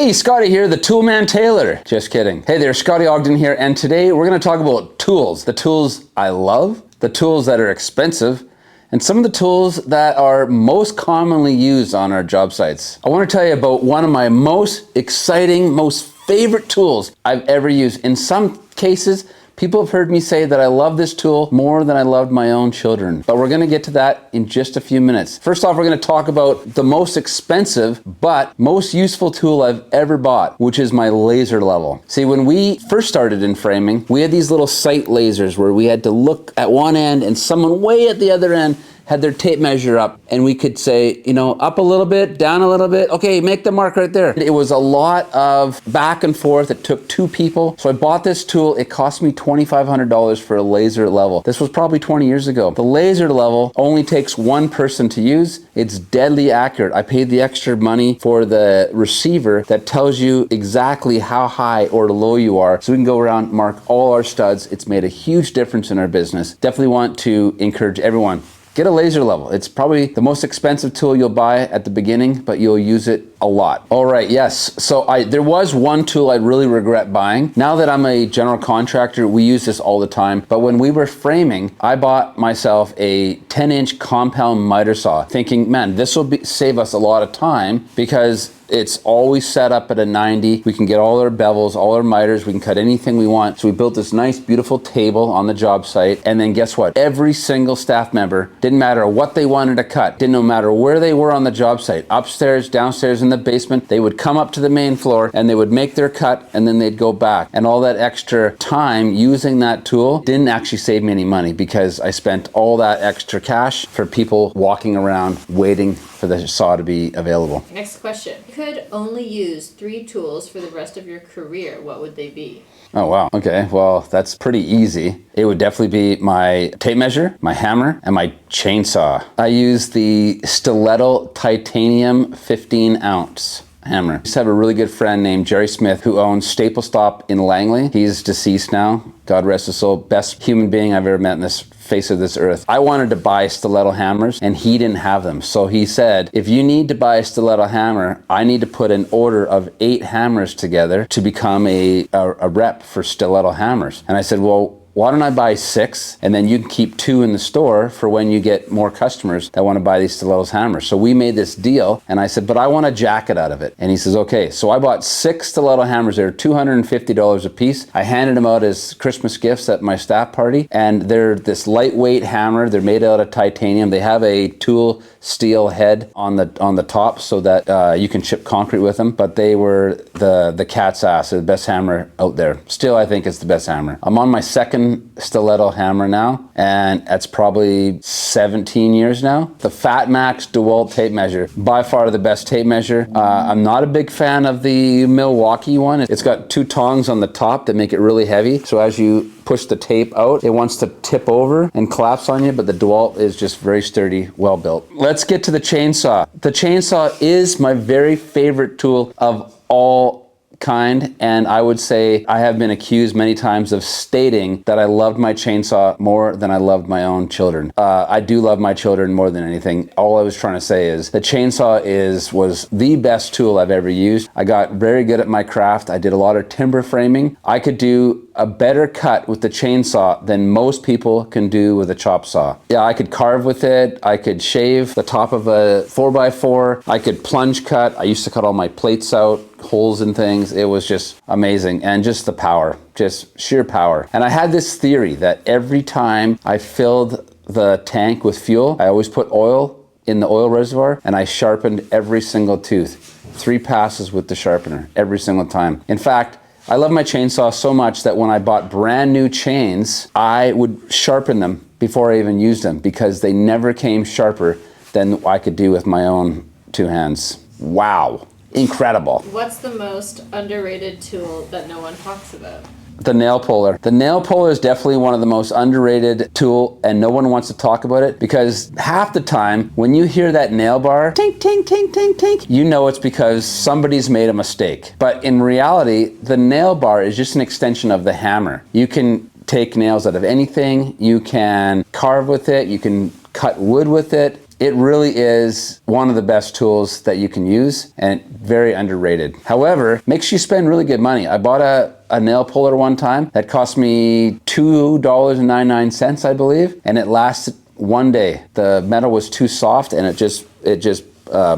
Hey, Scotty here, the Toolman Taylor. Just kidding. Hey there, Scotty Ogden here, and today we're going to talk about tools. The tools I love, the tools that are expensive, and some of the tools that are most commonly used on our job sites. I want to tell you about one of my most exciting, most favorite tools I've ever used. In some cases, people have heard me say that I love this tool more than I loved my own children. But we're going to get to that in just a few minutes. First off, we're going to talk about the most expensive but most useful tool I've ever bought, which is my laser level. See, when we first started in framing, we had these little sight lasers where we had to look at one end and someone way at the other end had their tape measure up, and we could say, you know, up a little bit, down a little bit, okay, make the mark right there. It was a lot of back and forth. It took two people. So I bought this tool. It cost me $2,500 for a laser level. This was probably 20 years ago. The laser level only takes one person to use. It's deadly accurate. I paid the extra money for the receiver that tells you exactly how high or low you are, so we can go around, mark all our studs. It's made a huge difference in our business. Definitely want to encourage everyone, get a laser level. It's probably the most expensive tool you'll buy at the beginning, but you'll use it a lot. All right, yes. So there was one tool I really regret buying. Now that I'm a general contractor, we use this all the time. But when we were framing, I bought myself a 10-inch compound miter saw, thinking, man, this will save us a lot of time because it's always set up at a 90. We can get all our bevels, all our miters. We can cut anything we want. So we built this nice, beautiful table on the job site. And then guess what? Every single staff member, didn't matter what they wanted to cut, didn't matter where they were on the job site, upstairs, downstairs, in the basement, they would come up to the main floor and they would make their cut and then they'd go back. And all that extra time using that tool didn't actually save me any money because I spent all that extra cash for people walking around waiting for the saw to be available. Next question. If you could only use 3 tools for the rest of your career, what would they be? Oh, wow. Okay, well, that's pretty easy. It would definitely be my tape measure, my hammer, and my chainsaw. I use the Stiletto Titanium 15-ounce hammer. I used to have a really good friend named Jerry Smith who owns Staple Stop in Langley. He's deceased now. God rest his soul. Best human being I've ever met in this face of this earth. I wanted to buy stiletto hammers and he didn't have them. So he said, if you need to buy a stiletto hammer, I need to put an order of 8 hammers together to become a rep for stiletto hammers. And I said, well, why don't I buy 6 and then you can keep 2 in the store for when you get more customers that want to buy these stilettos hammers. So we made this deal and I said, but I want a jacket out of it. And he says, okay. So I bought 6 stiletto hammers. They're $250 a piece. I handed them out as Christmas gifts at my staff party, and they're this lightweight hammer. They're made out of titanium. They have a tool steel head on the top so that you can chip concrete with them, but they were the cat's ass. They're the best hammer out there. Still, I think it's the best hammer. I'm on my second stiletto hammer now, and that's probably 17 years now. The Fat Max DeWalt tape measure, by far the best tape measure. I'm not a big fan of the Milwaukee one. It's got 2 tongs on the top that make it really heavy, so as you push the tape out, it wants to tip over and collapse on you, but the DeWalt is just very sturdy, well built. Let's get to the chainsaw. The chainsaw is my very favorite tool of all kind, and I would say I have been accused many times of stating that I loved my chainsaw more than I loved my own children. I do love my children more than anything. All I was trying to say is the chainsaw was the best tool I've ever used. I got very good at my craft. I did a lot of timber framing. I could do a better cut with the chainsaw than most people can do with a chop saw. Yeah, I could carve with it. I could shave the top of a 4x4. I could plunge cut. I used to cut all my plates out, holes and things. It was just amazing. And just the power, just sheer power. And I had this theory that every time I filled the tank with fuel, I always put oil in the oil reservoir and I sharpened every single tooth. 3 passes with the sharpener every single time. In fact, I love my chainsaw so much that when I bought brand new chains, I would sharpen them before I even used them because they never came sharper than I could do with my own 2 hands. Wow. Incredible. What's the most underrated tool that no one talks about? The nail puller. The nail puller is definitely one of the most underrated tool, and no one wants to talk about it because half the time when you hear that nail bar, tink, tink, tink, tink, tink, you know it's because somebody's made a mistake. But in reality, the nail bar is just an extension of the hammer. You can take nails out of anything. You can carve with it. You can cut wood with it. It really is one of the best tools that you can use and very underrated. However, makes you spend really good money. I bought a nail puller one time that cost me $2.99, I believe, and it lasted one day. The metal was too soft and it just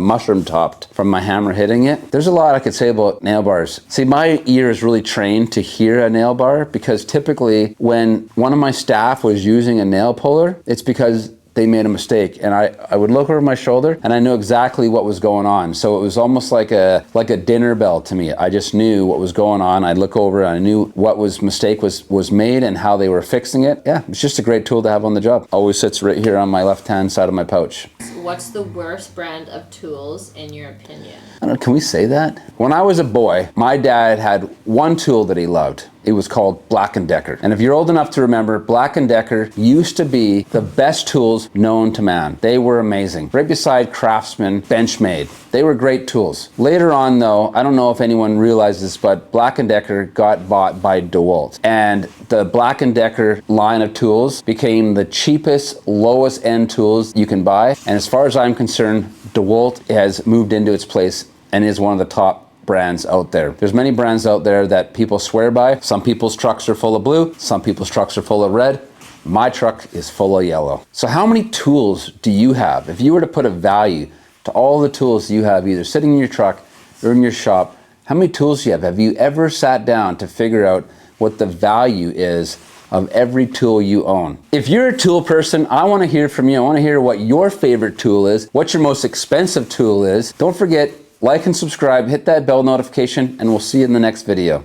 mushroom topped from my hammer hitting it. There's a lot I could say about nail bars. See, my ear is really trained to hear a nail bar because typically when one of my staff was using a nail puller, it's because they made a mistake, and I would look over my shoulder and I knew exactly what was going on. So it was almost like a dinner bell to me. I just knew what was going on. I'd look over and I knew what mistake was made and how they were fixing it. Yeah, it's just a great tool to have on the job. Always sits right here on my left-hand side of my pouch. What's the worst brand of tools in your opinion? I don't know, can we say that? When I was a boy, my dad had one tool that he loved. It was called Black & Decker. And if you're old enough to remember, Black & Decker used to be the best tools known to man. They were amazing. Right beside Craftsman, Benchmade. They were great tools. Later on though, I don't know if anyone realizes this, but Black & Decker got bought by DeWalt. And the Black & Decker line of tools became the cheapest, lowest end tools you can buy. And as far as I'm concerned, DeWalt has moved into its place and is one of the top brands out there. There's many brands out there that people swear by. Some people's trucks are full of blue, some people's trucks are full of red. My truck is full of yellow. So how many tools do you have? If you were to put a value to all the tools you have either sitting in your truck or in your shop, how many tools do you have? Have you ever sat down to figure out what the value is of every tool you own? If you're a tool person, I want to hear from you. I want to hear what your favorite tool is, what your most expensive tool is. Don't forget, like and subscribe, hit that bell notification, and we'll see you in the next video.